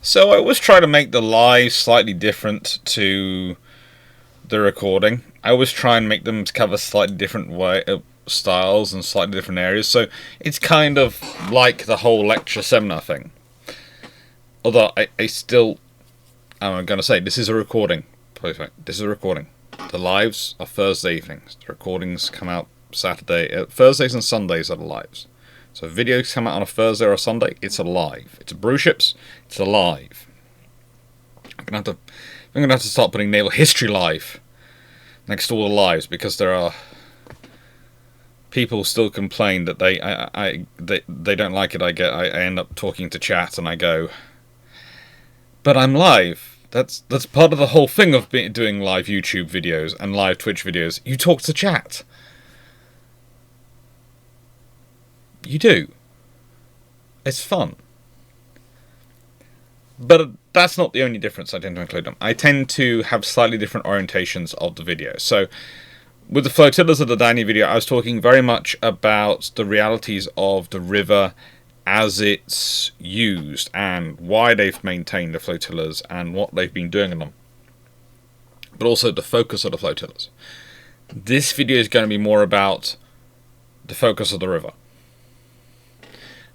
So I always try to make the live slightly different to the recording. I always try and make them cover slightly different styles and slightly different areas. So it's kind of like the whole lecture seminar thing. Although I still, I'm going to say, this is a recording. Please wait, this is a recording. The lives are Thursday evenings. The recordings come out Saturday. Thursdays and Sundays are the lives. So if videos come out on a Thursday or a Sunday, it's a live. It's a brew ships, it's a live. I'm gonna have to start putting Naval History Live next to all the lives, because there are people still complain that they don't like it. I end up talking to chat and I go, but I'm live. That's part of the whole thing of doing live YouTube videos and live Twitch videos. You talk to chat. You do. It's fun. But that's not the only difference I tend to include them. I tend to have slightly different orientations of the video. So, with the Flotillas of the Danube video, I was talking very much about the realities of the river as it's used, and why they've maintained the flotillas, and what they've been doing in them. But also the focus of the flotillas. This video is going to be more about the focus of the river.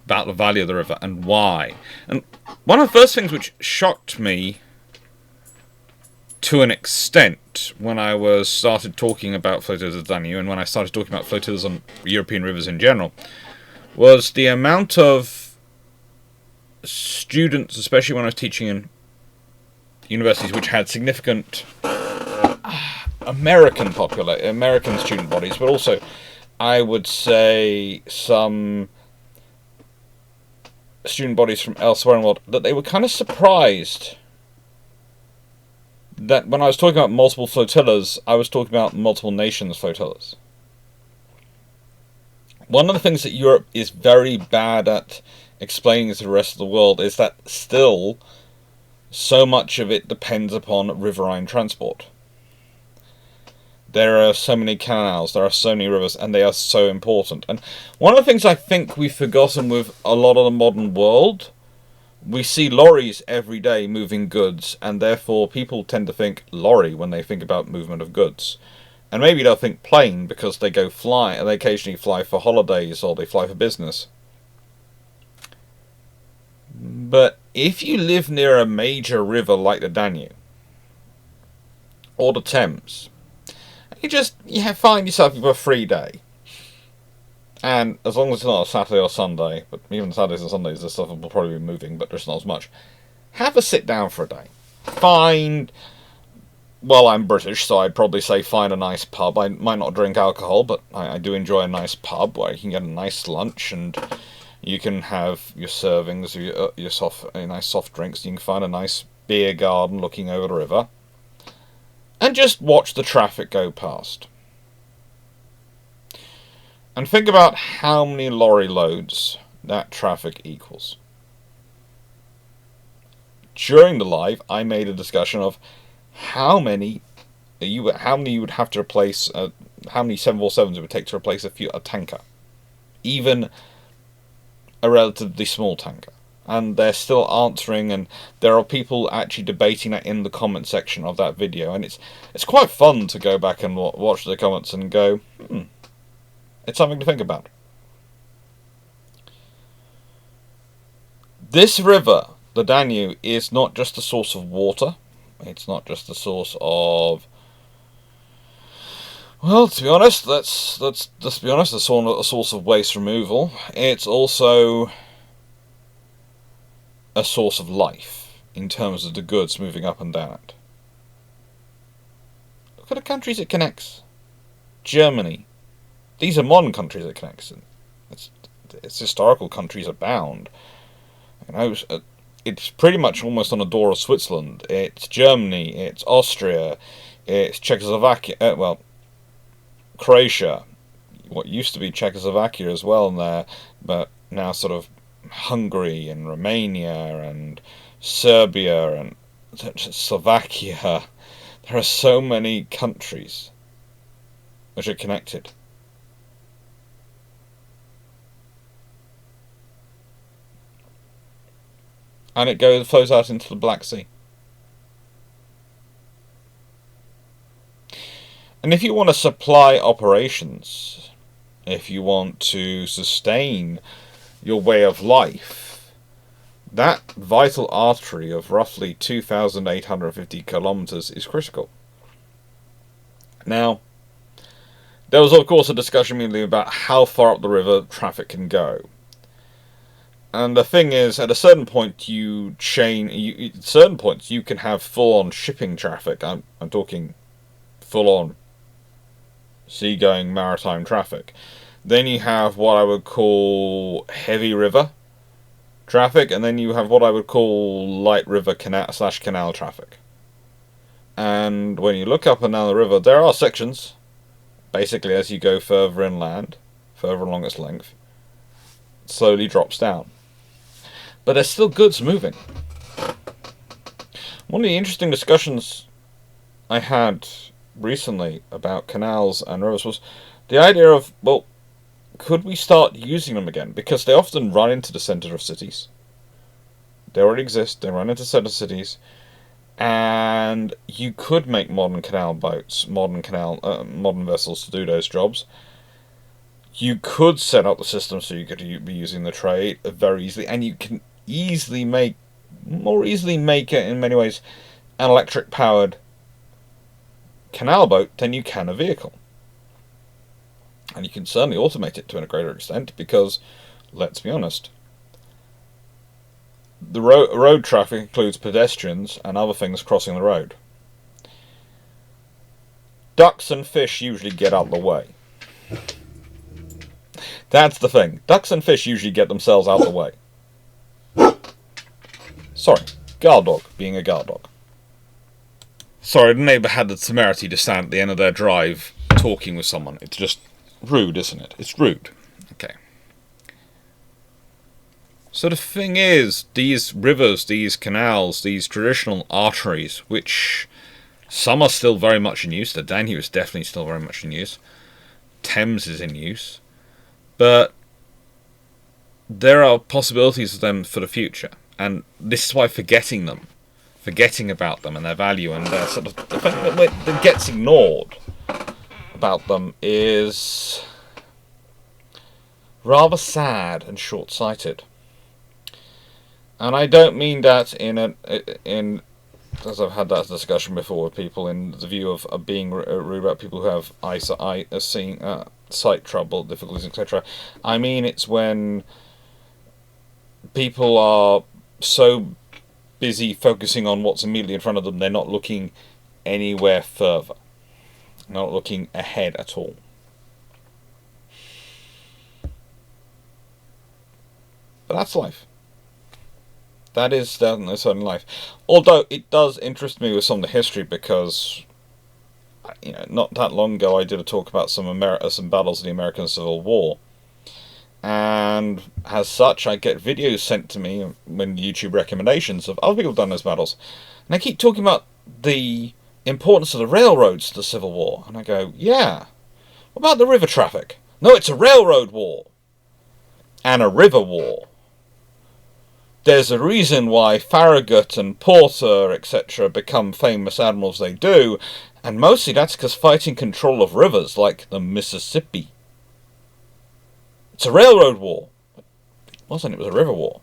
About the value of the river, and why. And one of the first things which shocked me to an extent when I started talking about flotillas of Danube, and when I started talking about flotillas on European rivers in general, was the amount of students, especially when I was teaching in universities which had significant American student bodies, but also, I would say, some student bodies from elsewhere in the world, that they were kind of surprised that when I was talking about multiple flotillas, I was talking about multiple nations' flotillas. One of the things that Europe is very bad at explaining to the rest of the world is that still so much of it depends upon riverine transport. There are so many canals, there are so many rivers, and they are so important. And one of the things I think we've forgotten with a lot of the modern world, we see lorries every day moving goods, and therefore people tend to think lorry when they think about movement of goods. And maybe they'll think plane because they go fly, and they occasionally fly for holidays or they fly for business. But if you live near a major river like the Danube or the Thames, you find yourself with a free day. And as long as it's not a Saturday or Sunday, but even Saturdays and Sundays, this stuff will probably be moving, but there's not as much. Have a sit down for a day. Well, I'm British, so I'd probably say find a nice pub. I might not drink alcohol, but I do enjoy a nice pub where you can get a nice lunch and you can have your servings, your nice soft drinks. You can find a nice beer garden looking over the river. And just watch the traffic go past. And think about how many lorry loads that traffic equals. During the live, I made a discussion of how many you would have to replace, how many 747s it would take to replace a tanker. Even a relatively small tanker. And they're still answering, and there are people actually debating that in the comment section of that video, and it's quite fun to go back and watch the comments and go, it's something to think about. This river, the Danube, is not just a source of water. It's not just a source of, well, to be honest, let's be honest, a source of waste removal. It's also a source of life in terms of the goods moving up and down it. Look at the countries it connects. Germany. These are modern countries it connects. Its historical countries abound. It's pretty much almost on the door of Switzerland. It's Germany, it's Austria, it's Czechoslovakia, Croatia, what used to be Czechoslovakia as well in there, but now sort of Hungary and Romania and Serbia and Slovakia. There are so many countries which are connected. and it flows out into the Black Sea. And if you want to supply operations, if you want to sustain your way of life, that vital artery of roughly 2,850 kilometers is critical. Now, there was of course a discussion mainly about how far up the river traffic can go. And the thing is, at a certain point at certain points you can have full-on shipping traffic. I'm talking full-on seagoing maritime traffic. Then you have what I would call heavy river traffic, and then you have what I would call light river canal traffic. And when you look up and down the river, there are sections, basically as you go further inland, further along its length, it slowly drops down. But there's still goods moving. One of the interesting discussions I had recently about canals and rivers was the idea of, well, could we start using them again? Because they often run into the centre of cities. They already exist, they run into centre cities, and you could make modern canal boats, modern vessels to do those jobs. You could set up the system so you could be using the trade very easily, and you can more easily make it in many ways an electric powered canal boat than you can a vehicle. And you can certainly automate it to a greater extent because, let's be honest, the road traffic includes pedestrians and other things crossing the road. Ducks and fish usually get out of the way. That's the thing. Ducks and fish usually get themselves out of the way. Sorry, guard dog being a guard dog. Sorry, the neighbour had the temerity to stand at the end of their drive talking with someone. It's just rude, isn't it? It's rude. Okay. So the thing is, these rivers, these canals, these traditional arteries, which some are still very much in use. The Danube is definitely still very much in use. Thames is in use. But there are possibilities of them for the future. And this is why forgetting about them and their value and their sort of the thing that gets ignored about them is rather sad and short-sighted. And I don't mean that in as I've had that discussion before with people in the view of being rude about people who have sight trouble, difficulties, etc. I mean it's when people are so busy focusing on what's immediately in front of them, they're not looking anywhere further. Not looking ahead at all. But that's life. That is certainly life. Although it does interest me with some of the history because, not that long ago I did a talk about some battles in the American Civil War. And as such, I get videos sent to me when YouTube recommendations of other people who've done those battles. And they keep talking about the importance of the railroads to the Civil War. And I go, yeah. What about the river traffic? No, it's a railroad war. And a river war. There's a reason why Farragut and Porter, etc. become famous admirals they do. And mostly that's because fighting control of rivers like the Mississippi. It's a railroad war. It wasn't, it was a river war.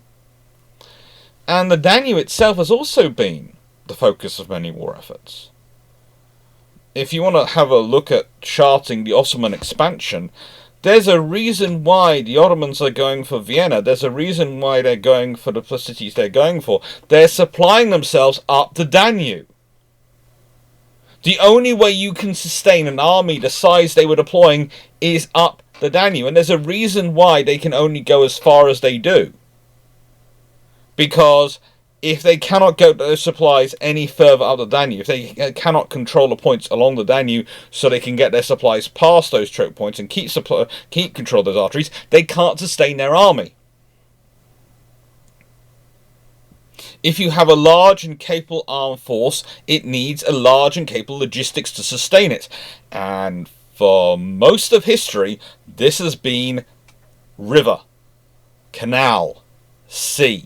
And the Danube itself has also been the focus of many war efforts. If you want to have a look at charting the Ottoman expansion, there's a reason why the Ottomans are going for Vienna. There's a reason why they're going for the cities they're going for. They're supplying themselves up the Danube. The only way you can sustain an army the size they were deploying is up the Danube. And there's a reason why they can only go as far as they do. Because if they cannot get those supplies any further up the Danube, if they cannot control the points along the Danube so they can get their supplies past those choke points and keep control of those arteries, they can't sustain their army. If you have a large and capable armed force, it needs a large and capable logistics to sustain it. And for most of history, this has been river, canal, sea.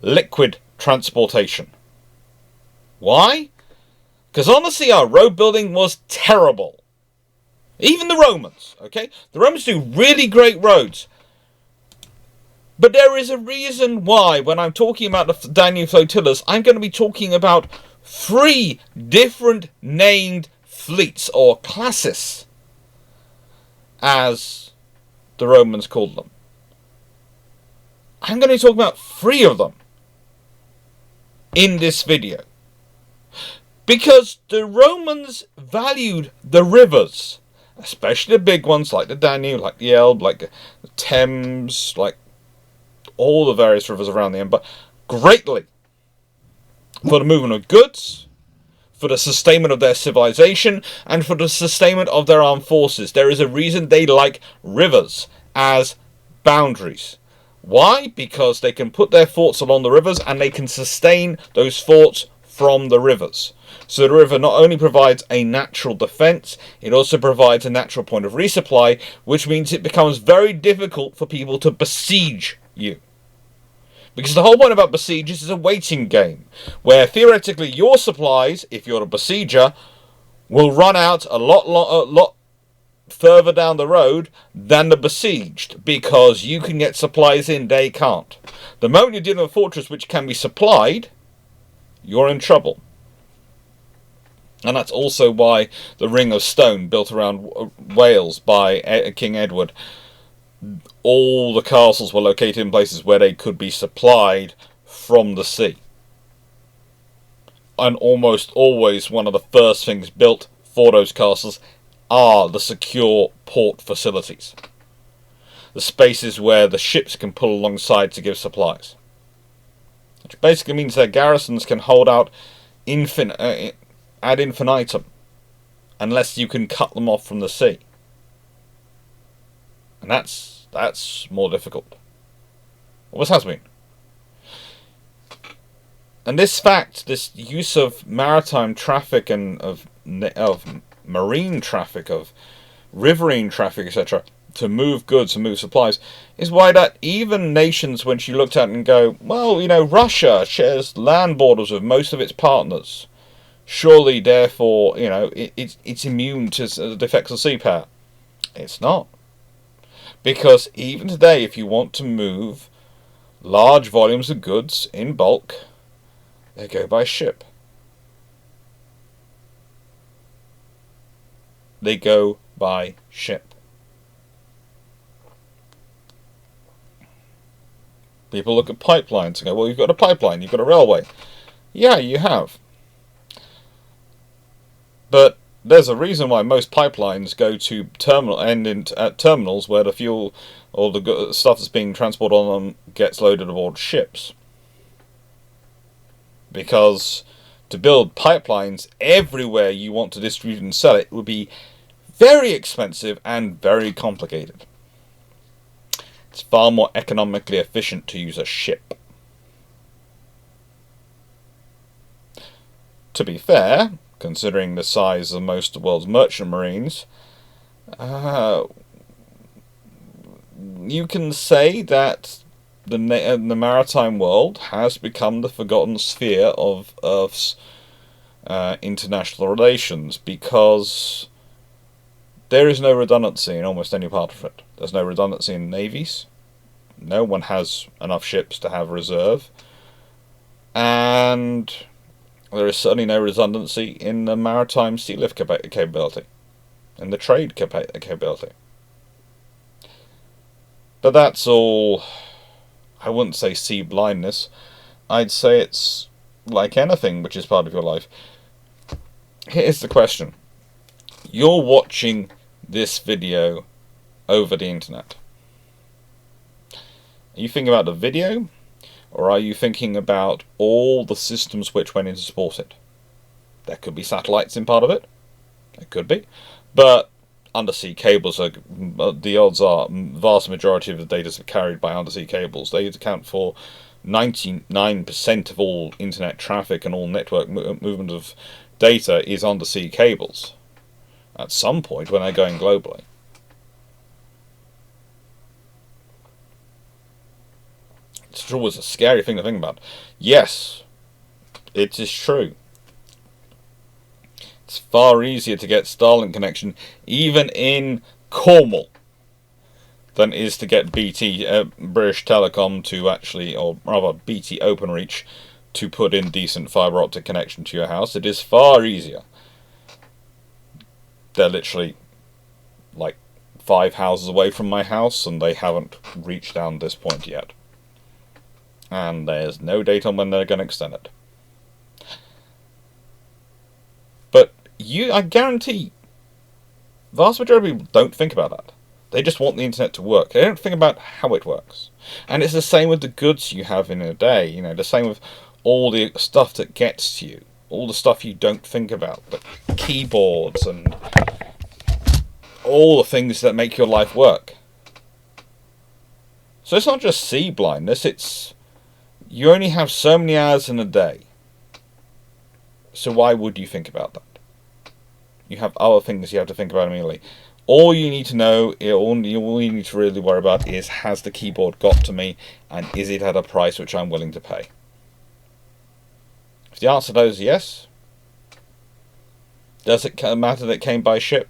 liquid transportation. Why? Because on the sea, our road building was terrible. Even the Romans, okay? The Romans do really great roads. But there is a reason why, when I'm talking about the Danube Flotillas, I'm going to be talking about 3 different named fleets, or classes, as the Romans called them. I'm going to talk about 3 of them in this video. Because the Romans valued the rivers, especially the big ones like the Danube, like the Elbe, like the Thames, like all the various rivers around the empire, greatly, for the movement of goods, for the sustainment of their civilization, and for the sustainment of their armed forces. There is a reason they like rivers as boundaries. Why? Because they can put their forts along the rivers and they can sustain those forts from the rivers. So the river not only provides a natural defense, it also provides a natural point of resupply, which means it becomes very difficult for people to besiege you. Because the whole point about besieges is a waiting game, where theoretically your supplies, if you're a besieger, will run out a lot further down the road than the besieged, because you can get supplies in, they can't. The moment you're dealing with a fortress which can be supplied, you're in trouble. And that's also why the Ring of Stone, built around Wales by King Edward, all the castles were located in places where they could be supplied from the sea. And almost always one of the first things built for those castles are the secure port facilities. The spaces where the ships can pull alongside to give supplies. Which basically means their garrisons can hold out ad infinitum, unless you can cut them off from the sea. And that's more difficult. Always has been. And this fact, this use of maritime traffic and of marine traffic, of riverine traffic, etc., to move goods and move supplies, is why that even nations, when she looked at it and go, well, you know, Russia shares land borders with most of its partners. Surely, therefore, you know, it's immune to the effects of sea power. It's not. Because even today, if you want to move large volumes of goods in bulk, they go by ship. They go by ship. People look at pipelines and go, well, you've got a pipeline, you've got a railway. Yeah, you have. But there's a reason why most pipelines go to at terminals where the fuel or the stuff that's being transported on them gets loaded aboard ships. Because to build pipelines everywhere you want to distribute and sell it would be very expensive and very complicated. It's far more economically efficient to use a ship. To be fair, considering the size of most of the world's merchant marines, you can say that the maritime world has become the forgotten sphere of Earth's international relations, because there is no redundancy in almost any part of it. There's no redundancy in navies. No one has enough ships to have reserve. And there is certainly no redundancy in the maritime sea lift capability, and the trade capability. But that's all, I wouldn't say sea blindness. I'd say it's like anything which is part of your life. Here's the question. You're watching this video over the internet. Are you thinking about the video? Or are you thinking about all the systems which went in to support it? There could be satellites in part of it. There could be. But undersea cables are, the odds are, vast majority of the data is carried by undersea cables. They account for 99% of all internet traffic and all network movement of data is undersea cables. At some point when they're going globally. It's always a scary thing to think about. Yes, it is true. It's far easier to get Starlink connection, even in Cornwall, than it is to get BT, British Telecom, to actually, or rather BT Openreach, to put in decent fibre optic connection to your house. It is far easier. They're literally like 5 houses away from my house, and they haven't reached down this point yet. And there's no date on when they're going to extend it. But I guarantee, vast majority of people don't think about that. They just want the internet to work. They don't think about how it works. And it's the same with the goods you have in a day. You know, the same with all the stuff that gets to you. All the stuff you don't think about. The keyboards and all the things that make your life work. So it's not just sea blindness. It's, you only have so many hours in a day. So why would you think about that? You have other things you have to think about immediately. All you need to know, all you need to really worry about is, has the keyboard got to me, and is it at a price which I'm willing to pay? If the answer to those is yes, does it matter that it came by ship?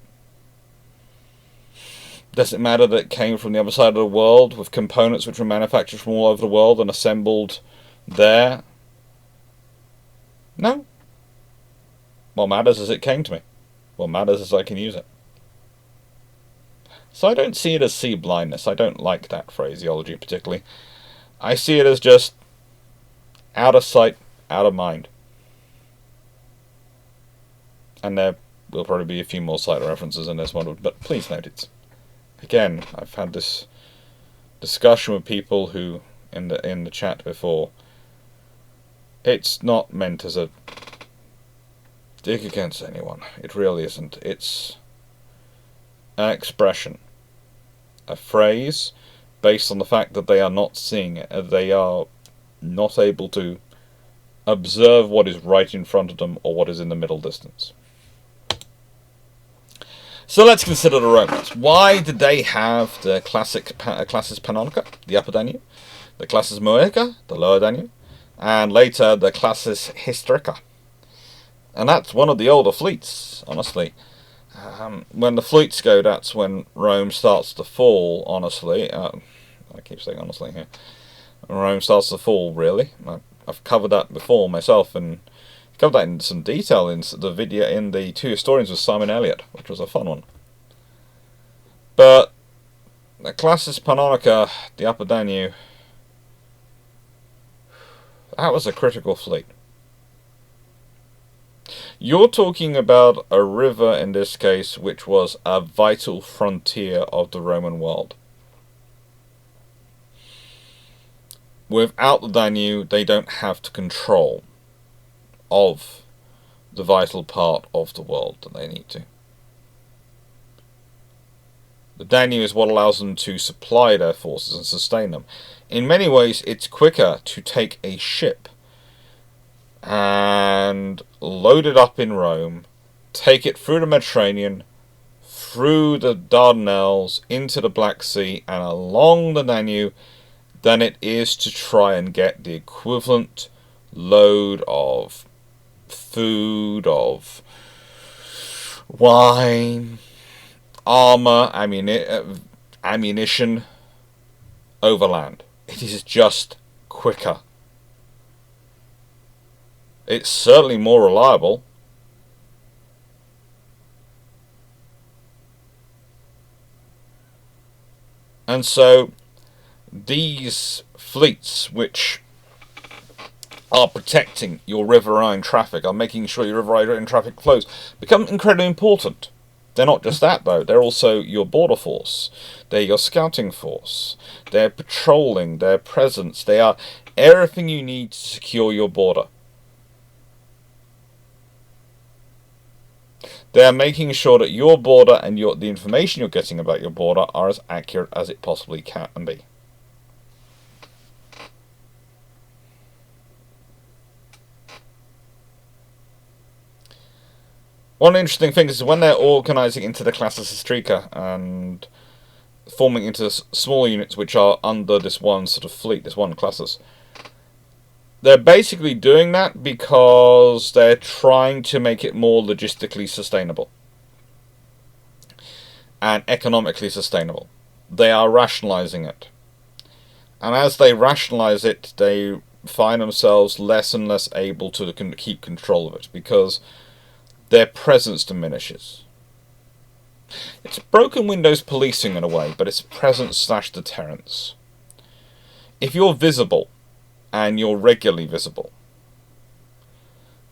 Does it matter that it came from the other side of the world with components which were manufactured from all over the world and assembled there? No. What matters is it came to me. What matters is I can use it. So I don't see it as sea blindness. I don't like that phraseology particularly. I see it as just out of sight, out of mind. And there will probably be a few more site references in this one, but please note it's... Again, I've had this discussion with people who, in the chat before, it's not meant as a dig against anyone. It really isn't. It's an expression, a phrase, based on the fact that they are not seeing it. They are not able to observe what is right in front of them or what is in the middle distance. So let's consider the Romans. Why did they have the classis Pannonica, the Upper Danube, the classis Moeotica, the Lower Danube, and later the classis Hystrica? And that's one of the older fleets, honestly. When the fleets go, that's when Rome starts to fall, honestly. I keep saying honestly here. Rome starts to fall, really. I've covered that before myself, and covered that in some detail in the video in the Two Historians with Simon Elliott, which was a fun one. But the classis Pannonica, the Upper Danube, that was a critical fleet. You're talking about a river, in this case, which was a vital frontier of the Roman world. Without the Danube, they don't have the control of the vital part of the world that they need to. The Danube is what allows them to supply their forces and sustain them. In many ways, it's quicker to take a ship and load it up in Rome, take it through the Mediterranean, through the Dardanelles, into the Black Sea, and along the Danube, than it is to try and get the equivalent load of food, of wine, armour, ammunition overland. It is just quicker. It's certainly more reliable. And so these fleets, which are protecting your riverine traffic, are making sure your riverine traffic flows, become incredibly important. They're not just that, though. They're also your border force. They're your scouting force. They're patrolling, their presence. They are everything you need to secure your border. They're making sure that your border and the information you're getting about your border are as accurate as it possibly can be. One interesting thing is when they're organising into the classis Hystrica, and forming into small units which are under this one sort of fleet, this one classes. They're basically doing that because they're trying to make it more logistically sustainable and economically sustainable. They are rationalizing it. And as they rationalize it, they find themselves less and less able to keep control of it because their presence diminishes. It's broken windows policing in a way, but it's presence / deterrence. If you're visible, and you're regularly visible,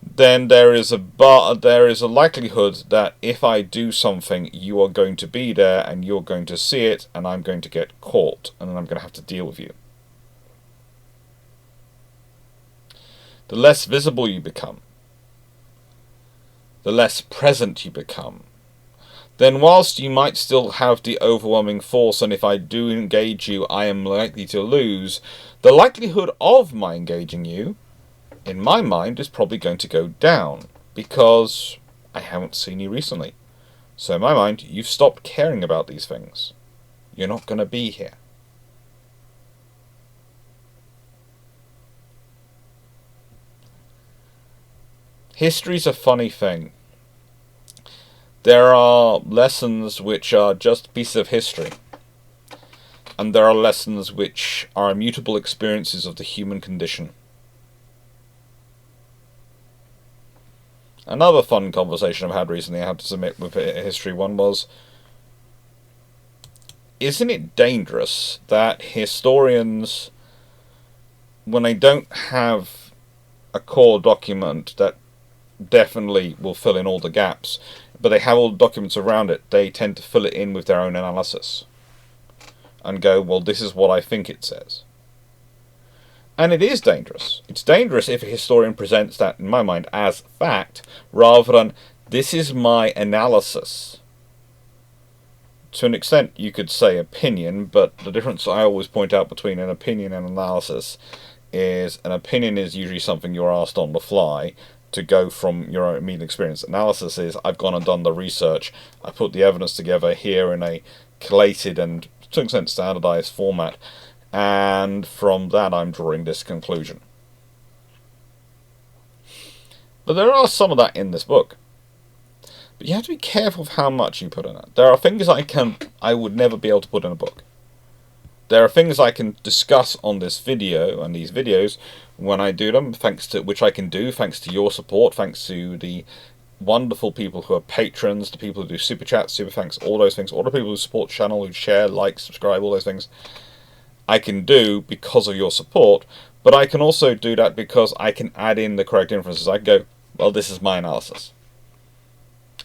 then there is a likelihood that if I do something, you are going to be there, and you're going to see it, and I'm going to get caught, and then I'm going to have to deal with you. The less visible you become, the less present you become, then whilst you might still have the overwhelming force, and if I do engage you, I am likely to lose, the likelihood of my engaging you, in my mind, is probably going to go down, because I haven't seen you recently. So in my mind, you've stopped caring about these things. You're not going to be here. History's a funny thing. There are lessons which are just pieces of history, and there are lessons which are immutable experiences of the human condition. Another fun conversation I've had recently, I have to submit, with a history one was, isn't it dangerous that historians, when they don't have a core document that definitely will fill in all the gaps, but they have all the documents around it, they tend to fill it in with their own analysis and go, well, this is what I think it says. And it is dangerous. It's dangerous if a historian presents that, in my mind, as fact, rather than, this is my analysis. To an extent, you could say opinion, but the difference I always point out between an opinion and analysis is an opinion is usually something you're asked on the fly to go from your own immediate experience. Analysis is, I've gone and done the research, I put the evidence together here in a collated and, to an extent, standardized format, and from that I'm drawing this conclusion. But there are some of that in this book. But you have to be careful of how much you put in it. There are things I would never be able to put in a book. There are things I can discuss on this video and these videos when I do them, which I can do thanks to your support, thanks to the wonderful people who are patrons, the people who do super chats, super thanks, all those things, all the people who support the channel, who share, like, subscribe, all those things. I can do because of your support, but I can also do that because I can add in the correct inferences. I can go, well, this is my analysis.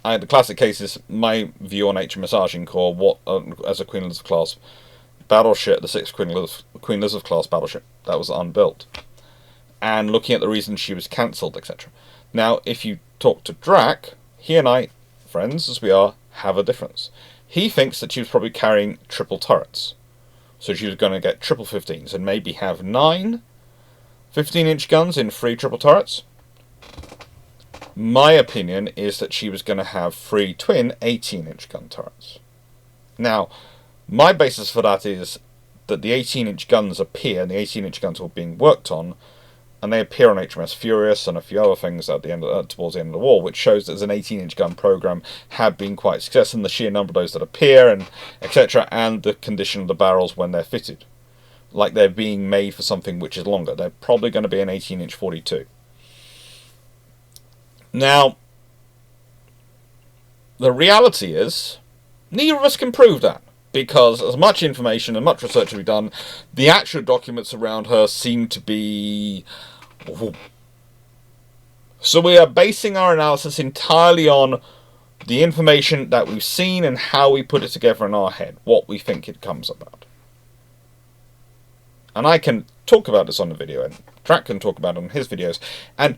The classic case is my view on HMS Agincourt, as a Queen Elizabeth class battleship, the 6th Queen Elizabeth class battleship that was unbuilt, and looking at the reasons she was cancelled, etc. Now, if you talk to Drac, he and I, friends as we are, have a difference. He thinks that she was probably carrying triple turrets, so she was going to get triple 15s and maybe have 9 15-inch guns in 3 triple turrets. My opinion is that she was going to have 3 twin 18-inch gun turrets. Now, my basis for that is that the 18-inch guns appear, and the 18-inch guns were being worked on, and they appear on HMS Furious and a few other things at the end towards the end of the war, which shows that an 18-inch gun program had been quite successful, and the sheer number of those that appear, and etc., and the condition of the barrels when they're fitted. Like they're being made for something which is longer. They're probably going to be an 18-inch 42. Now, the reality is, neither of us can prove that, because as much information and much research as we've done, the actual documents around her seem to be... So we are basing our analysis entirely on the information that we've seen and how we put it together in our head, what we think it comes about. And I can talk about this on the video, and Drac can talk about it on his videos, and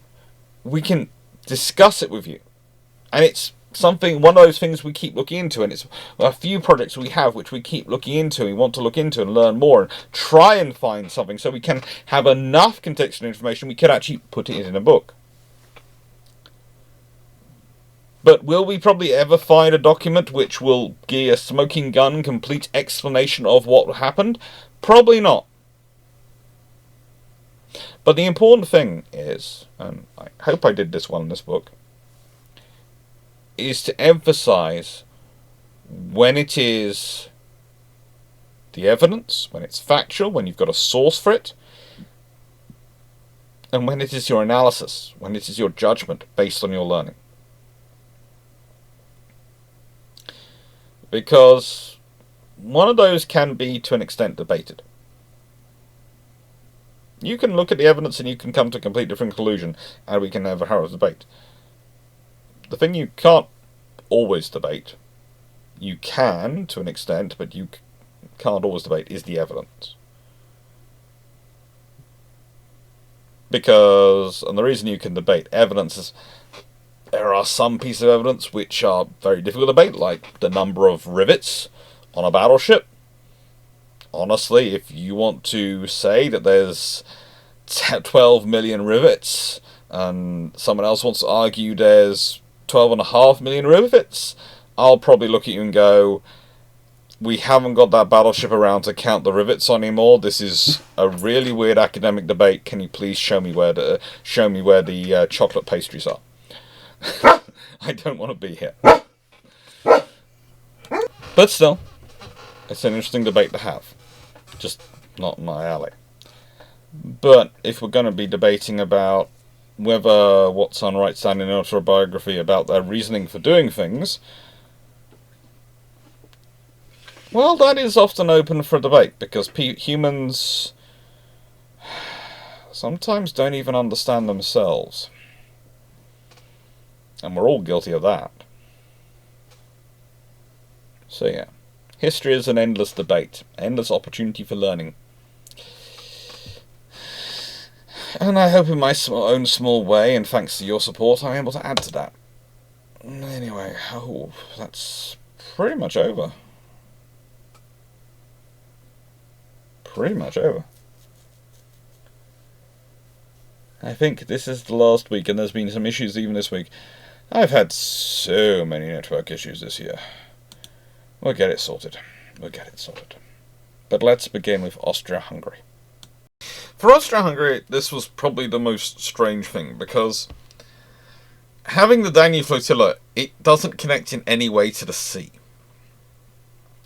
we can discuss it with you. And it's one of those things we keep looking into, and it's a few projects we have which we keep looking into, we want to look into and learn more and try and find something so we can have enough contextual information we can actually put it in a book. But will we probably ever find a document which will give a smoking gun complete explanation of what happened? Probably not. But the important thing is, and I hope I did this well in this book, is to emphasize when it is the evidence, when it's factual, when you've got a source for it, and when it is your analysis, when it is your judgment based on your learning. Because one of those can be, to an extent, debated. You can look at the evidence and you can come to a completely different conclusion, and we can have a harrowing debate. The thing you can't always debate, you can, to an extent, but you can't always debate, is the evidence. Because, and the reason you can debate evidence is, there are some pieces of evidence which are very difficult to debate, like the number of rivets on a battleship. Honestly, if you want to say that there's 12 million rivets, and someone else wants to argue there's 12.5 million rivets, I'll probably look at you and go, we haven't got that battleship around to count the rivets anymore. This is a really weird academic debate. Can you please show me where the chocolate pastries are? I don't want to be here. But still, it's an interesting debate to have. Just not my alley. But if we're going to be debating about whether Watson writes down in an autobiography about their reasoning for doing things, well, that is often open for debate, because humans sometimes don't even understand themselves. And we're all guilty of that. So yeah, history is an endless debate, endless opportunity for learning. And I hope in my own small way, and thanks to your support, I'm able to add to that. Anyway, that's pretty much over. Pretty much over. I think this is the last week, and there's been some issues even this week. I've had so many network issues this year. We'll get it sorted. But let's begin with Austria Hungry. For Austria Hungary, this was probably the most strange thing, because having the Danube Flotilla, it doesn't connect in any way to the sea.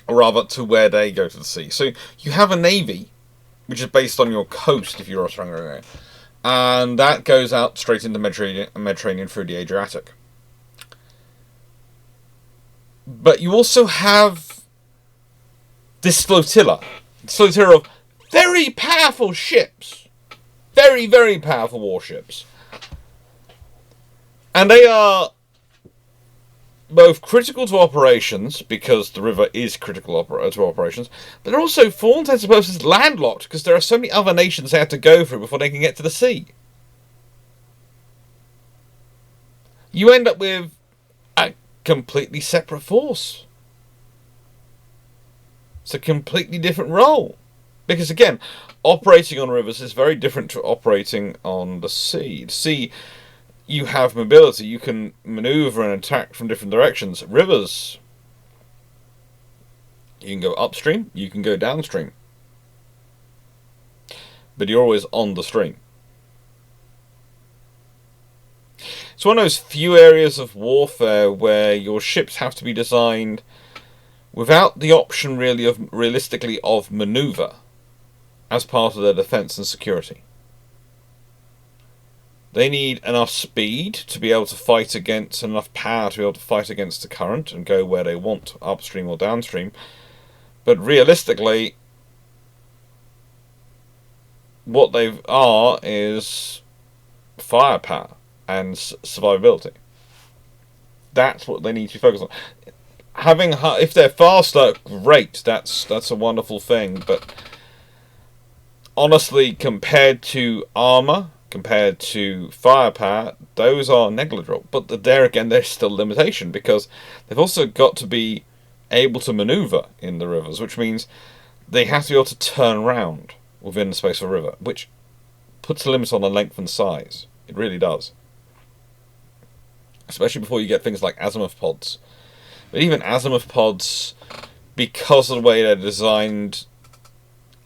Or rather, to where they go to the sea. So you have a navy, which is based on your coast, if you're Austria Hungary, and that goes out straight into the Mediterranean through the Adriatic. But you also have this flotilla of very powerful ships. Very, very powerful warships. And they are both critical to operations, because the river is critical to operations, but they're also, for all intents and purposes, landlocked, because there are so many other nations they have to go through before they can get to the sea. You end up with a completely separate force. It's a completely different role. Because again, operating on rivers is very different to operating on the sea. The sea, you have mobility, you can maneuver and attack from different directions. Rivers, you can go upstream, you can go downstream. But you're always on the stream. It's one of those few areas of warfare where your ships have to be designed without the option really of realistically of maneuver as part of their defense and security. They need enough speed to be able to fight against, enough power to be able to fight against the current and go where they want, upstream or downstream. But realistically, what they are is firepower and survivability. That's what they need to focus on. If they're faster, great. That's a wonderful thing. But honestly, compared to armor, compared to firepower, those are negligible. But there again, there's still limitation, because they've also got to be able to maneuver in the rivers, which means they have to be able to turn around within the space of a river, which puts a limit on the length and size. It really does. especially before you get things like azimuth pods. But even azimuth pods, because of the way they're designed,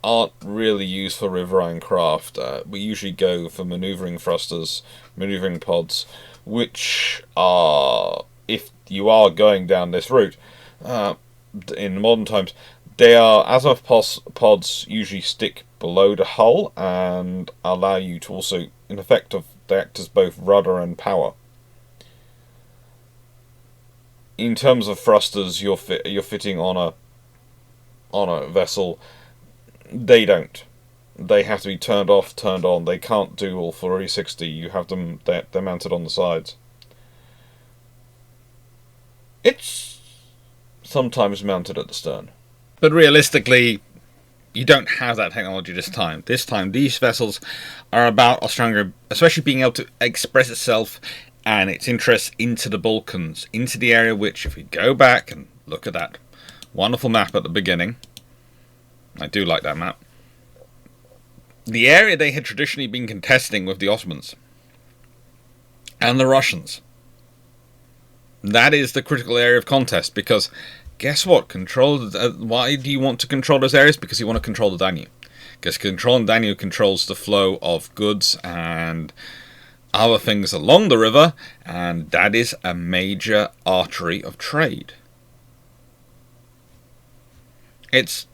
aren't really used for riverine craft. We usually go for manoeuvring thrusters, manoeuvring pods, which are, if you are going down this route, in modern times, they are azimuth pods usually stick below the hull and allow you to also, in effect, they act as both rudder and power. In terms of thrusters, you're fitting on a vessel. They don't. They have to be turned off, turned on. They can't do all 360. You have them. They're mounted on the sides. It's sometimes mounted at the stern. But realistically, you don't have that technology this time. This time, these vessels are about Austria Hungary, especially being able to express itself and its interests into the Balkans, into the area which, if we go back and look at that wonderful map at the beginning, I do like that map, the area they had traditionally been contesting with the Ottomans and the Russians. That is the critical area of contest, because guess what? Why do you want to control those areas? Because you want to control the Danube. Because controlling the Danube controls the flow of goods and other things along the river, and that is a major artery of trade. It's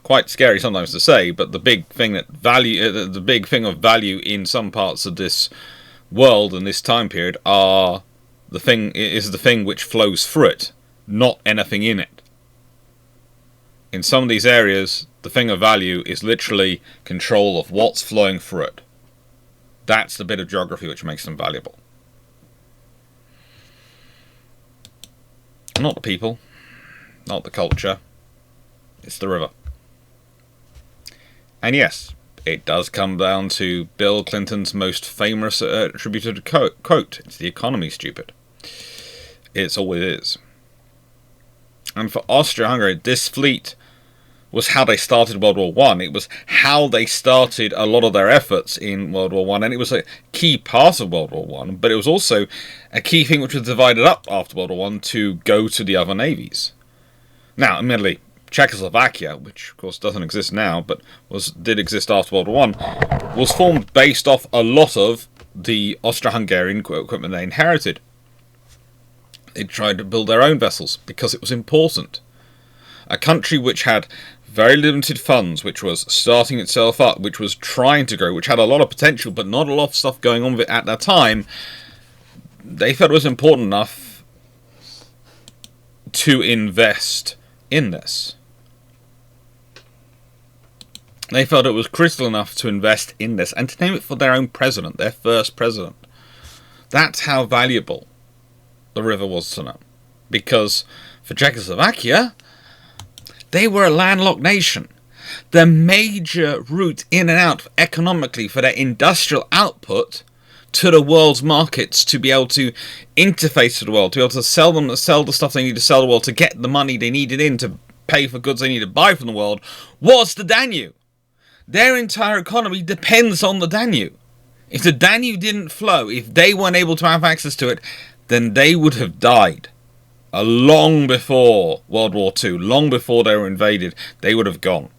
quite scary sometimes to say, but the big thing of value in some parts of this world and this time period is the thing which flows through it, not anything in it. In some of these areas, the thing of value is literally control of what's flowing through it. That's the bit of geography which makes them valuable. Not the people, not the culture, it's the river. And yes, it does come down to Bill Clinton's most famous attributed quote. It's the economy, stupid. It's always is. And for Austria-Hungary, this fleet was how they started World War I. It was how they started a lot of their efforts in World War I, and it was a key part of World War I, but it was also a key thing which was divided up after World War I to go to the other navies. Now, admittedly, Czechoslovakia, which of course doesn't exist now, but did exist after World War I, was formed based off a lot of the Austro-Hungarian equipment they inherited. They tried to build their own vessels because it was important. A country which had very limited funds, which was starting itself up, which was trying to grow, which had a lot of potential but not a lot of stuff going on with it at that time, they felt it was important enough to invest in this. They felt it was critical enough to invest in this and to name it for their own president, their first president. That's how valuable the river was to them. Because for Czechoslovakia, they were a landlocked nation. The major route in and out economically for their industrial output to the world's markets, to be able to interface to the world, to be able to sell the stuff they need to sell the world, to get the money they needed in to pay for goods they need to buy from the world, was the Danube. Their entire economy depends on the Danube. If the Danube didn't flow, if they weren't able to have access to it, then they would have died. Long before World War II, long before they were invaded, they would have gone.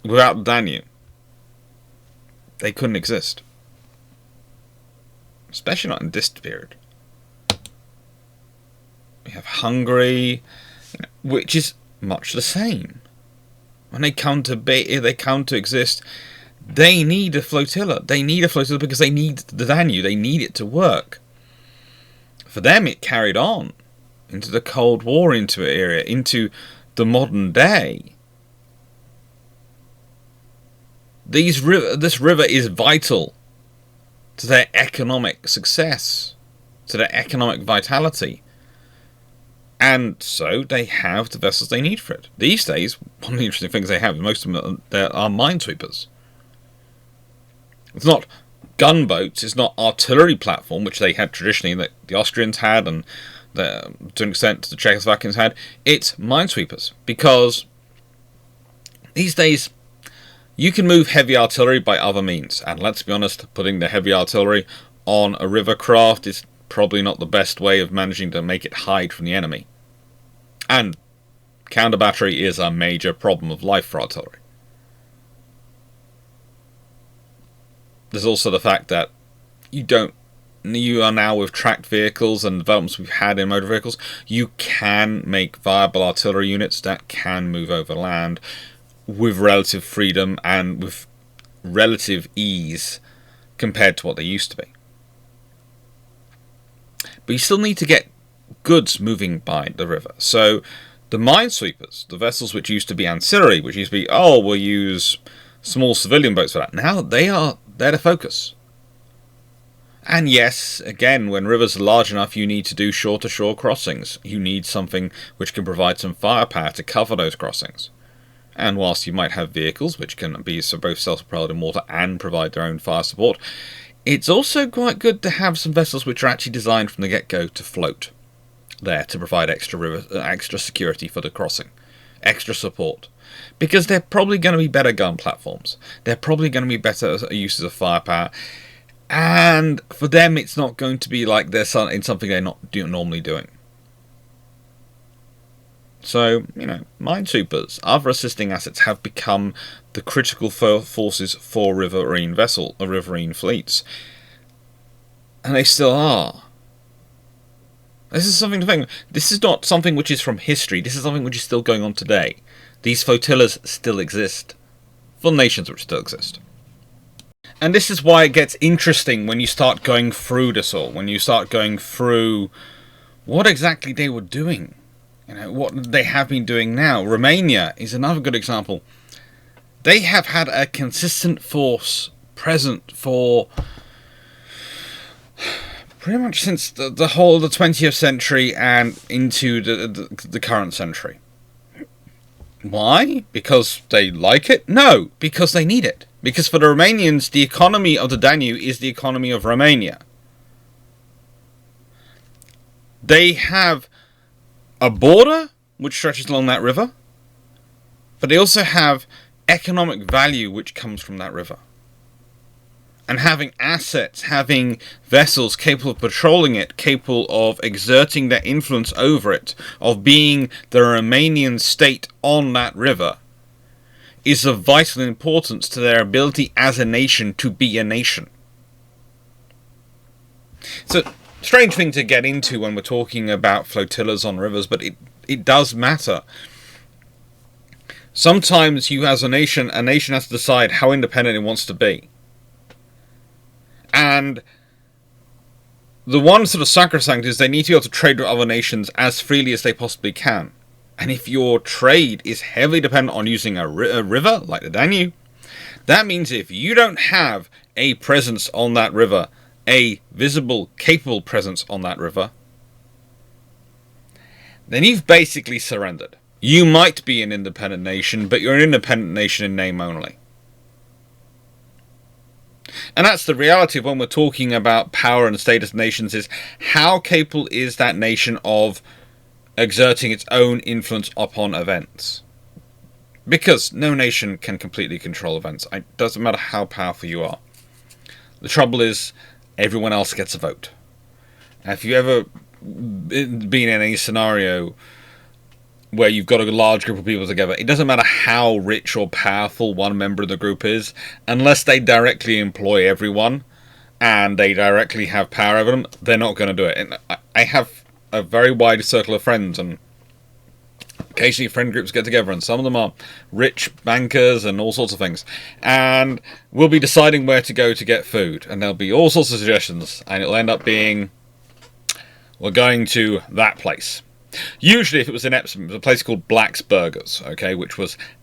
Without the Danube, they couldn't exist. Especially not in this period. We have Hungary, which is much the same. When they come to exist, they need a flotilla. They need a flotilla because they need the Danube. They need it to work. For them, it carried on into the Cold War area, into the modern day. This river is vital to their economic success, to their economic vitality. And so they have the vessels they need for it. These days, one of the interesting things they have, most of them are minesweepers. It's not gunboats, it's not artillery platform, which they had traditionally, that the Austrians had and to an extent the Czechoslovakians had. It's minesweepers, because these days You can move heavy artillery by other means, and let's be honest, putting the heavy artillery on a river craft is probably not the best way of managing to make it hide from the enemy. And counter battery is a major problem of life for artillery. There's also the fact that you are now with tracked vehicles and developments we've had in motor vehicles, you can make viable artillery units that can move over land with relative freedom and with relative ease compared to what they used to be. But you still need to get goods moving by the river. So the minesweepers, the vessels which used to be ancillary, which used to be, we'll use small civilian boats for that, now they're the focus. And yes, again, when rivers are large enough, you need to do shorter shore crossings. You need something which can provide some firepower to cover those crossings. And whilst you might have vehicles which can be both self-propelled in water and provide their own fire support, it's also quite good to have some vessels which are actually designed from the get-go to float there to provide extra security for the crossing, extra support. Because they're probably going to be better gun platforms. They're probably going to be better uses of firepower. And for them, it's not going to be like they're in something they're not normally doing. So, minesweepers, other assisting assets have become the critical forces for riverine fleets. And they still are. This is something to think. This is not something which is from history. This is something which is still going on today. These flotillas still exist. For nations which still exist. And this is why it gets interesting when you start going through this all. When you start going through what exactly they were doing. What they have been doing now. Romania is another good example. They have had a consistent force present for pretty much since the whole of the 20th century and into the current century. Why? Because they like it? No, because they need it. Because for the Romanians, the economy of the Danube is the economy of Romania. They have a border which stretches along that river, but they also have economic value which comes from that river. And having assets, having vessels capable of patrolling it, capable of exerting their influence over it, of being the Romanian state on that river, is of vital importance to their ability as a nation to be a nation. It's a strange thing to get into when we're talking about flotillas on rivers, but it does matter. Sometimes you as a nation has to decide how independent it wants to be. And the one sort of sacrosanct is they need to be able to trade with other nations as freely as they possibly can. And if your trade is heavily dependent on using a river, like the Danube, that means if you don't have a presence on that river, a visible, capable presence on that river, then you've basically surrendered. You might be an independent nation, but you're an independent nation in name only. And that's the reality of when we're talking about power and status of nations, is how capable is that nation of exerting its own influence upon events. Because no nation can completely control events. It doesn't matter how powerful you are. The trouble is, everyone else gets a vote. And if you've ever been in any scenario where you've got a large group of people together, it doesn't matter how rich or powerful one member of the group is, unless they directly employ everyone and they directly have power over them, they're not going to do it. And I have a very wide circle of friends, and occasionally friend groups get together, and some of them are rich bankers and all sorts of things, and we'll be deciding where to go to get food, and there'll be all sorts of suggestions, and it'll end up being, we're going to that place. Usually, if it was in Epsom, it was a place called Black's Burgers, okay, which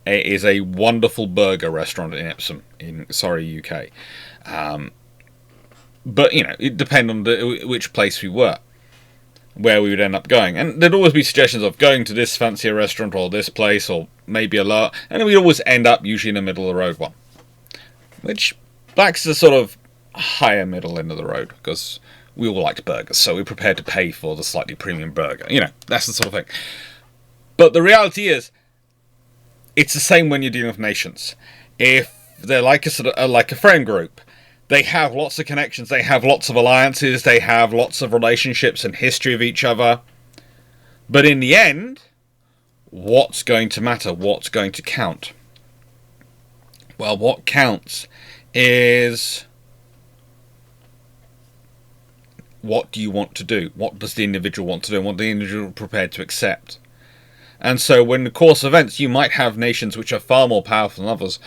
is a wonderful burger restaurant in Epsom, in Surrey, UK. But, it depended on which place we were, where we would end up going. And there'd always be suggestions of going to this fancier restaurant or this place or maybe a lower, and we'd always end up usually in the middle of the road one. Which, Black's is a sort of higher middle end of the road, because we all liked burgers, so we're prepared to pay for the slightly premium burger. That's the sort of thing. But the reality is, it's the same when you're dealing with nations. If they're like a sort of like a friend group. They have lots of connections. They have lots of alliances. They have lots of relationships and history of each other. But in the end, what's going to matter? What's going to count? Well, what counts is, what do you want to do? What does the individual want to do? And what the individual prepared to accept? And so, when the course of events, you might have nations which are far more powerful than others,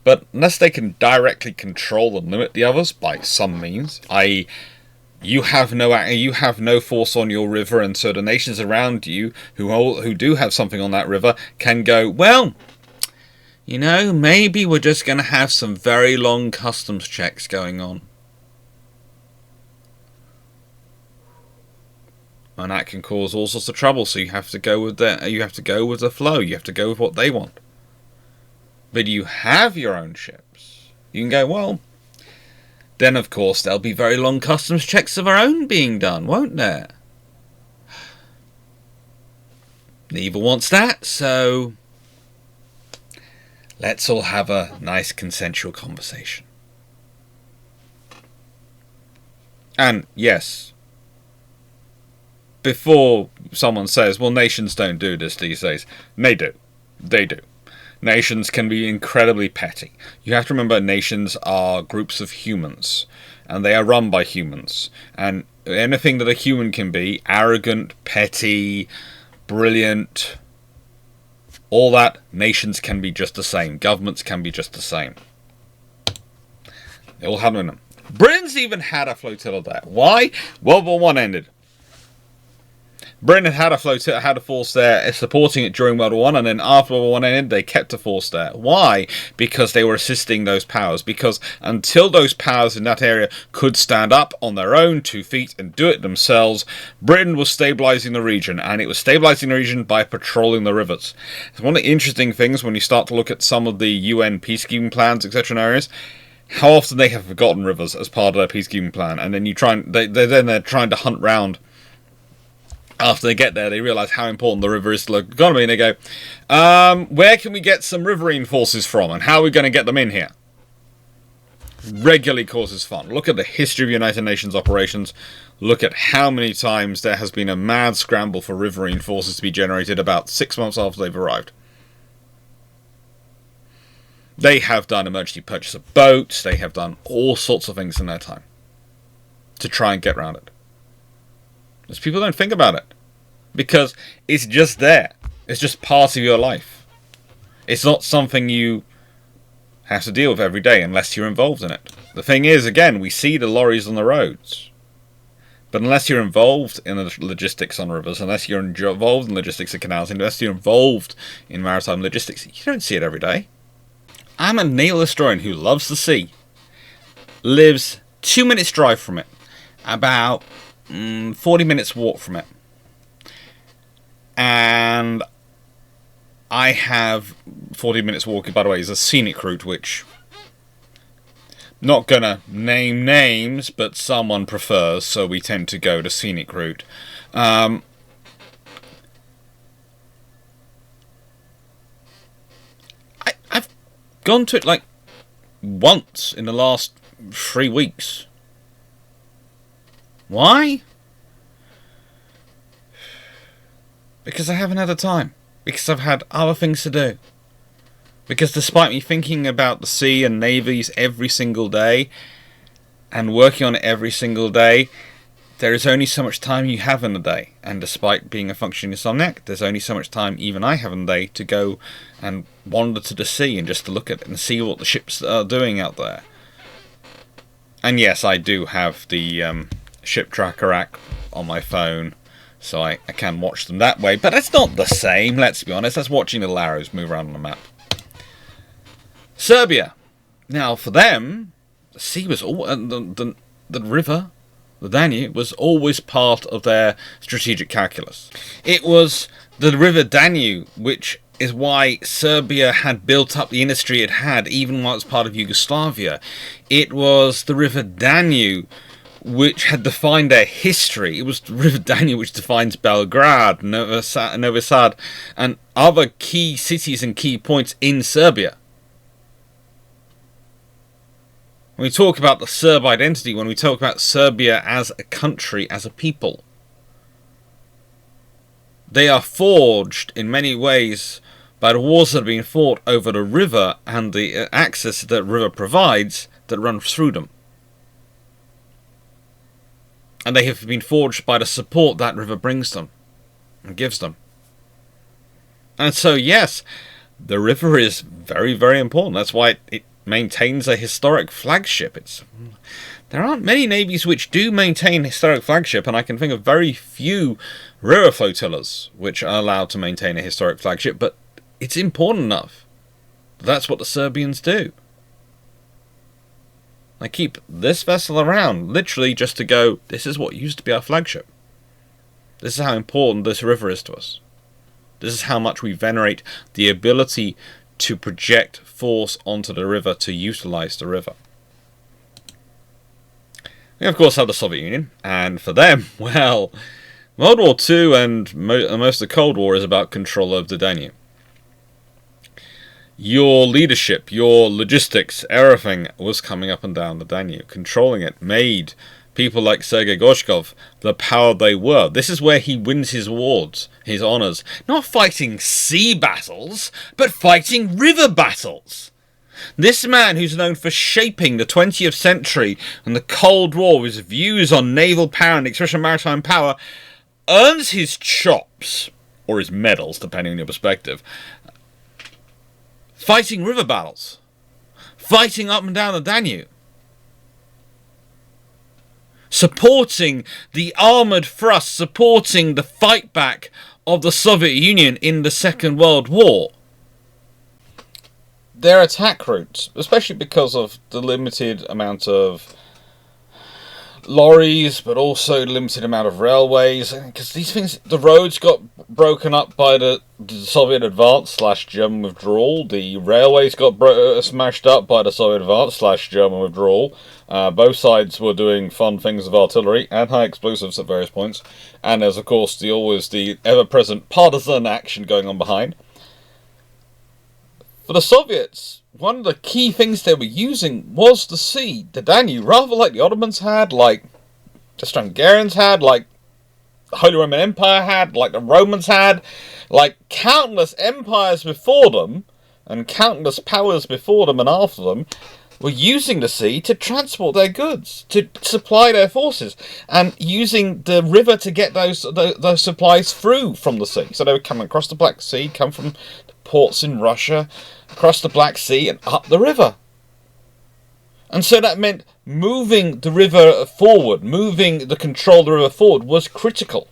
but unless they can directly control and limit the others by some means, i.e., you have no force on your river, and so the nations around you who do have something on that river can go, well, you know, maybe we're just going to have some very long customs checks going on. And that can cause all sorts of trouble, so you have to go with the flow, you have to go with what they want. But you have your own ships. You can go, well, then of course there'll be very long customs checks of our own being done, won't there? Neither wants that, so let's all have a nice consensual conversation. And yes, before someone says, well, nations don't do this these days, they do. They do. Nations can be incredibly petty. You have to remember, nations are groups of humans, and they are run by humans. And anything that a human can be, arrogant, petty, brilliant, all that, nations can be just the same. Governments can be just the same. They all have them in them. Britain's even had a flotilla there. Why? World War I ended. Britain had a force there supporting it during World War I, and then after World War I ended, they kept a force there. Why? Because they were assisting those powers. Because until those powers in that area could stand up on their own 2 feet and do it themselves, Britain was stabilising the region, and it was stabilising the region by patrolling the rivers. It's one of the interesting things when you start to look at some of the UN peacekeeping plans, etc. in areas, how often they have forgotten rivers as part of their peacekeeping plan, and then they're trying to hunt round. After they get there, they realise how important the river is to the local economy, and they go, where can we get some riverine forces from, and how are we going to get them in here? Regularly causes fun. Look at the history of United Nations operations. Look at how many times there has been a mad scramble for riverine forces to be generated about 6 months after they've arrived. They have done emergency purchase of boats. They have done all sorts of things in their time to try and get around it. Because people don't think about it. Because it's just there. It's just part of your life. It's not something you have to deal with every day unless you're involved in it. The thing is, again, we see the lorries on the roads. But unless you're involved in the logistics on rivers, unless you're involved in logistics of canals, unless you're involved in maritime logistics, you don't see it every day. I'm a naval historian who loves the sea. Lives 2 minutes drive from it. About 40 minutes walk from it. And I have 40 minutes walking, by the way, is a scenic route, which not gonna name names, but someone prefers, so we tend to go to scenic route. I've gone to it like once in the last 3 weeks. Why? Because I haven't had the time. Because I've had other things to do. Because despite me thinking about the sea and navies every single day, and working on it every single day, there is only so much time you have in a day. And despite being a functioning insomniac, there's only so much time even I have in a day to go and wander to the sea and just to look at it and see what the ships are doing out there. And yes, I do have the ship tracker app on my phone, so I can watch them that way, but it's not the same, let's be honest. That's watching little arrows move around on the map. Serbia. Now, for them, the sea was all the river, the Danube, was always part of their strategic calculus. It was the river Danube, which is why Serbia had built up the industry it had, even while it was part of Yugoslavia. It was the river Danube which had defined their history. It was the River Danube which defines Belgrade, Novi Sad, and other key cities and key points in Serbia. When we talk about the Serb identity, when we talk about Serbia as a country, as a people, they are forged in many ways by the wars that have been fought over the river and the access that the river provides that runs through them. And they have been forged by the support that river brings them and gives them. And so, yes, the river is very, very important. That's why it maintains a historic flagship. There aren't many navies which do maintain historic flagship, and I can think of very few river flotillas which are allowed to maintain a historic flagship, but it's important enough. That's what the Serbians do. They keep this vessel around, literally just to go, this is what used to be our flagship. This is how important this river is to us. This is how much we venerate the ability to project force onto the river, to utilize the river. We, of course, have the Soviet Union, and for them, well, World War II and most of the Cold War is about control of the Danube. Your leadership, your logistics, everything was coming up and down the Danube. Controlling it made people like Sergei Gorshkov the power they were. This is where he wins his awards, his honours. Not fighting sea battles, but fighting river battles. This man, who's known for shaping the 20th century and the Cold War with his views on naval power and expression of maritime power, earns his chops, or his medals, depending on your perspective, fighting river battles, fighting up and down the Danube, supporting the armoured thrust, supporting the fight back of the Soviet Union in the Second World War. Their attack routes, especially because of the limited amount of lorries, but also limited amount of railways, because these things, the roads got broken up by the Soviet advance / German withdrawal. The railways got smashed up by the Soviet advance / German withdrawal. Both sides were doing fun things with artillery and high explosives at various points, and there's of course the ever-present partisan action going on behind. For the Soviets, one of the key things they were using was the sea, the Danube, rather like the Ottomans had, like the Austro-Hungarians had, like the Holy Roman Empire had, like the Romans had, like countless empires before them, and countless powers before them and after them, were using the sea to transport their goods, to supply their forces, and using the river to get those supplies through from the sea. So they would come across the Black Sea, come from ports in Russia, across the Black Sea and up the river. And so that meant moving the river forward, moving the control of the river forward was critical.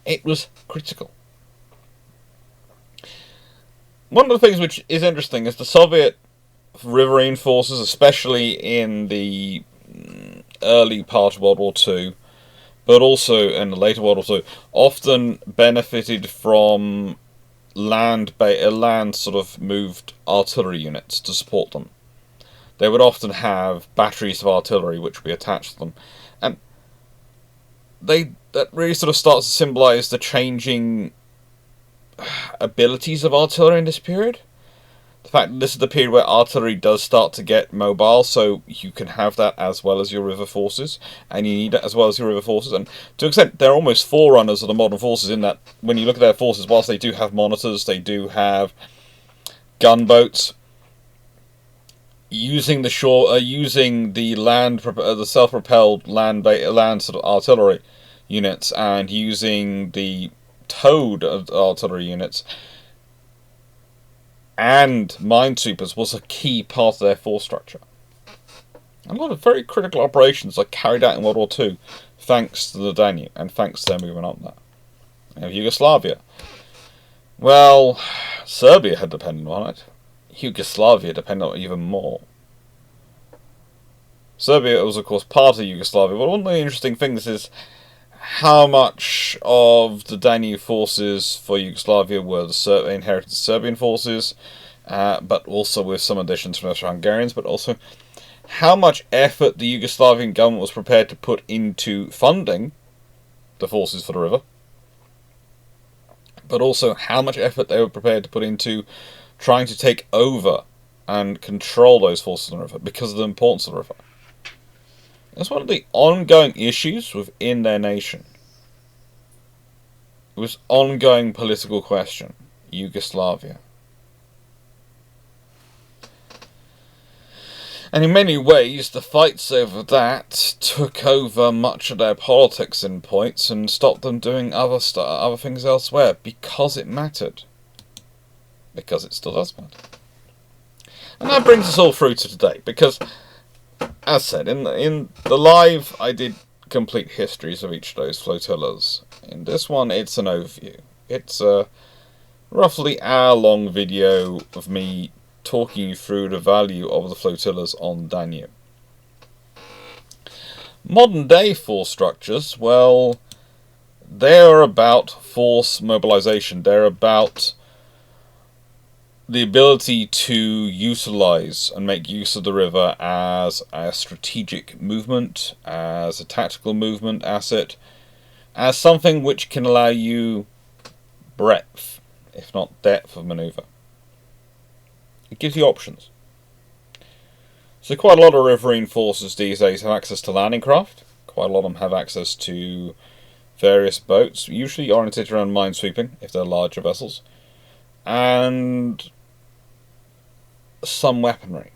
It was critical. One of the things which is interesting is the Soviet riverine forces, especially in the early part of World War II, but also in the later World War II, often benefited from land sort of moved artillery units to support them. They would often have batteries of artillery which would be attached to them, and that really sort of starts to symbolise the changing abilities of artillery in this period. The fact that this is the period where artillery does start to get mobile, so you can have that as well as your river forces, and you need that as well as your river forces. And to an extent, they're almost forerunners of the modern forces in that when you look at their forces, whilst they do have monitors, they do have gunboats, using the land, the self-propelled land sort of artillery units, and using the towed artillery units and minesweepers was a key part of their force structure. A lot of very critical operations are carried out in World War II thanks to the Danube and thanks to their movement on that. You have Yugoslavia. Well, Serbia had depended on it. Yugoslavia depended on it even more. Serbia was, of course, part of Yugoslavia, but one of the interesting things is how much of the Danube forces for Yugoslavia were the inherited Serbian forces, but also with some additions from the Hungarians, but also how much effort the Yugoslavian government was prepared to put into funding the forces for the river, but also how much effort they were prepared to put into trying to take over and control those forces on the river because of the importance of the river. That's one of the ongoing issues within their nation. It was ongoing political question. Yugoslavia. And in many ways, the fights over that took over much of their politics in points and stopped them doing other things elsewhere because it mattered. Because it still does matter. And that brings us all through to today, because, as said, in the live, I did complete histories of each of those flotillas. In this one, it's an overview. It's a roughly hour-long video of me talking you through the value of the flotillas on Danube. Modern-day force structures, well, they're about force mobilization. They're about the ability to utilize and make use of the river as a strategic movement, as a tactical movement asset, as something which can allow you breadth, if not depth, of maneuver. It gives you options. So quite a lot of riverine forces these days have access to landing craft. Quite a lot of them have access to various boats, usually oriented around minesweeping, if they're larger vessels, and some weaponry.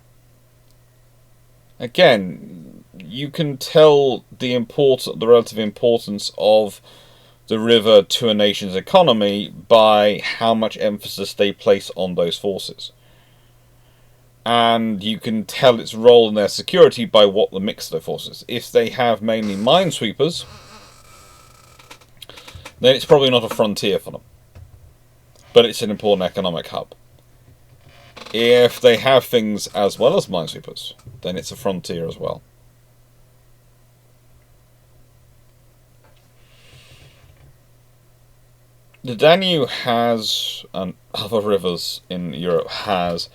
Again, you can tell the relative importance of the river to a nation's economy by how much emphasis they place on those forces. And you can tell its role in their security by what the mix of their forces. If they have mainly minesweepers, then it's probably not a frontier for them. But it's an important economic hub. If they have things as well as minesweepers, then it's a frontier as well. The Danube has, and other rivers in Europe has,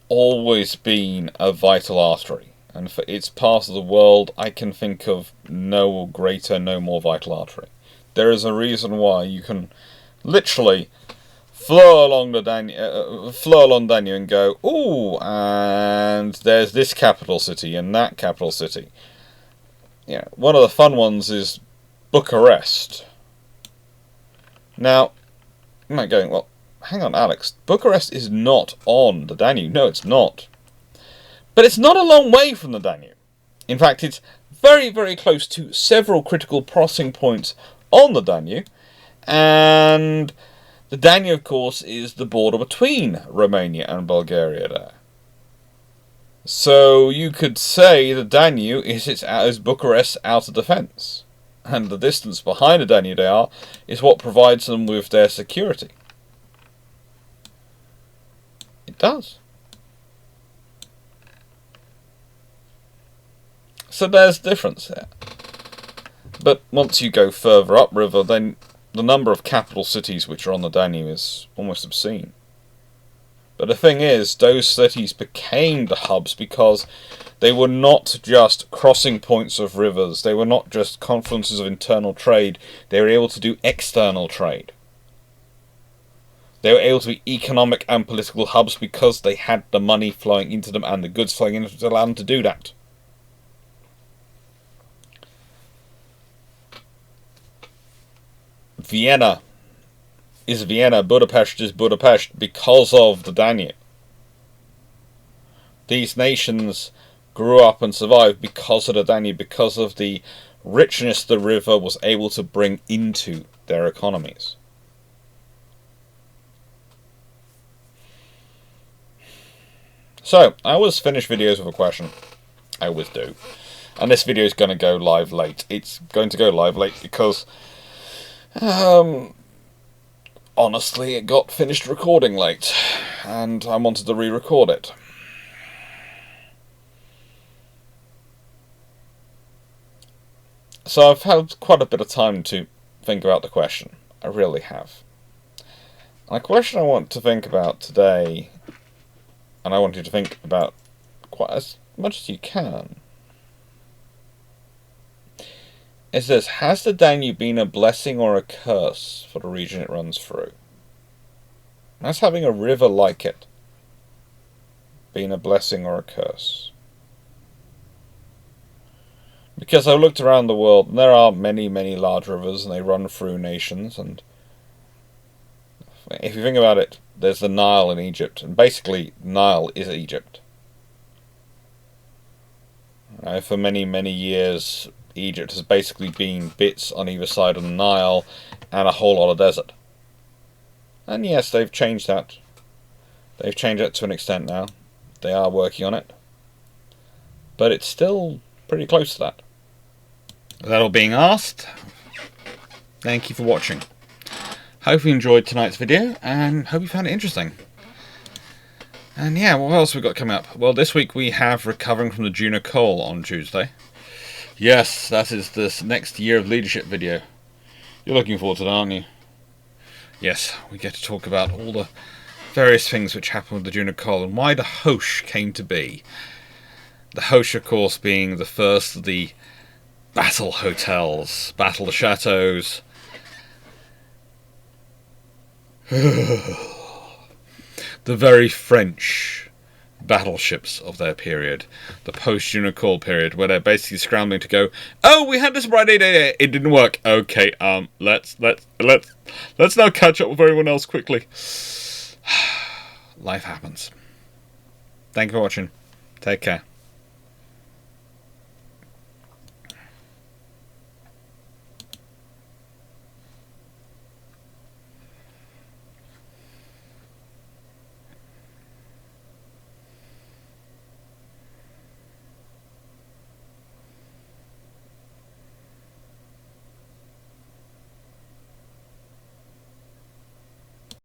always been a vital artery, and for its part of the world I can think of no greater, no more vital artery. There is a reason why you can literally flow along Danube and go, ooh, and there's this capital city and that capital city. Yeah, one of the fun ones is Bucharest. Now, you might be going, well, hang on, Alex. Bucharest is not on the Danube. No, it's not. But it's not a long way from the Danube. In fact, it's very, very close to several critical crossing points on the Danube. And the Danube, of course, is the border between Romania and Bulgaria there. So you could say the Danube is Bucharest's outer defence. And the distance behind the Danube they are is what provides them with their security. It does. So there's a difference there. But once you go further upriver, then the number of capital cities which are on the Danube is almost obscene. But the thing is, those cities became the hubs because they were not just crossing points of rivers, they were not just confluences of internal trade, they were able to do external trade. They were able to be economic and political hubs because they had the money flowing into them and the goods flowing into them to allow them to do that. Vienna is Vienna, Budapest is Budapest because of the Danube. These nations grew up and survived because of the Danube, because of the richness the river was able to bring into their economies. So, I always finish videos with a question. I always do. And this video is going to go live late. It's going to go live late because, honestly, it got finished recording late. And I wanted to re-record it. So I've had quite a bit of time to think about the question. I really have. And the question I want to think about today, and I want you to think about quite as much as you can, is this: has the Danube been a blessing or a curse for the region it runs through? Has having a river like it been a blessing or a curse. Because I've looked around the world, and there are many, many large rivers, and they run through nations, and if you think about it, there's the Nile in Egypt, and basically, Nile is Egypt. For many, many years, Egypt has basically been bits on either side of the Nile, and a whole lot of desert. And yes, they've changed that. They've changed that to an extent now. They are working on it. But it's still pretty close to that. With that all being asked, thank you for watching. Hope you enjoyed tonight's video, and hope you found it interesting. And yeah, what else we got coming up? Well, this week we have Recovering from the Junior Coal on Tuesday. Yes, that is this next year of leadership video. You're looking forward to that, aren't you? Yes, we get to talk about all the various things which happened with the Junior Coal and why the Hoche came to be. The Hoche, of course, being the first of the battle hotels, battle chateaus. The very French battleships of their period, the post-Junior Coal period, where they're basically scrambling to go, oh, we had this right idea, it didn't work. Okay, let's now catch up with everyone else quickly. Life happens. Thank you for watching. Take care.